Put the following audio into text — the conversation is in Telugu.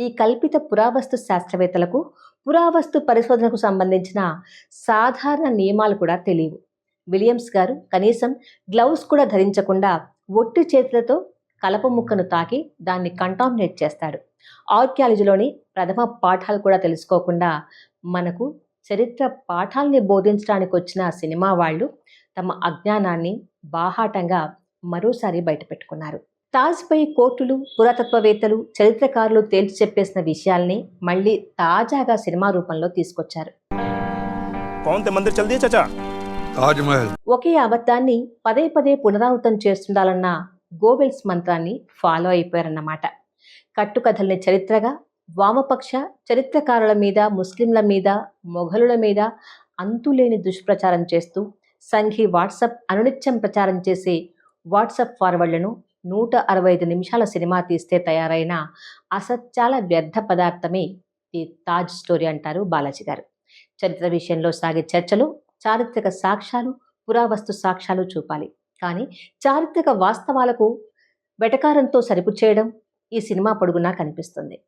ఈ కల్పిత పురావస్తు శాస్త్రవేత్తలకు పురావస్తు పరిశోధనకు సంబంధించిన సాధారణ నియమాలు కూడా తెలియవు. విలియమ్స్ గారు కనీసం గ్లౌస్ కూడా ధరించకుండా ఒట్టి చేతులతో కలప ముక్కను తాకి దాన్ని కంటామినేట్ చేస్తాడు. ఆర్కియాలజీలోని ప్రథమ పాఠాలు కూడా తెలుసుకోకుండా మనకు చరిత్ర పాఠాల్ని బోధించడానికి వచ్చిన సినిమా వాళ్ళు తమ అజ్ఞానాన్ని బాహాటంగా మరోసారి బయటపెట్టుకున్నారు. తాజ్పై కోర్టులు, పురాతత్వవేత్తలు, చరిత్రకారులు తేల్చి చెప్పేసిన విషయాల్ని మళ్ళీ తాజాగా సినిమా రూపంలో తీసుకొచ్చారు. ఒకే అబద్ధాన్ని పదే పదే పునరావృతం చేస్తుండాలన్న గోబెల్స్ మంత్రాన్ని ఫాలో అయిపోయారన్నమాట. కట్టుకథల్ని చరిత్రగా, వామపక్ష చరిత్రకారుల మీద, ముస్లింల మీద, మొఘలుల మీద అంతులేని దుష్ప్రచారం చేస్తూ సంఘీ వాట్సాప్ అనునిత్యం ప్రచారం చేసే వాట్సాప్ ఫార్వర్డ్లను 165 నిమిషాల సినిమా తీస్తే తయారైన అసత్యాల వ్యర్థ పదార్థమే ఈ తాజ్ స్టోరీ అంటారు బాలాజీ గారు. చరిత్ర విషయంలో సాగే చర్చలు చారిత్రక సాక్ష్యాలు, పురావస్తు సాక్ష్యాలు చూపాలి. కానీ చారిత్రక వాస్తవాలకు వెటకారంతో సరిపుచ్చేయడం ఈ సినిమా పొడుగునా కనిపిస్తుంది.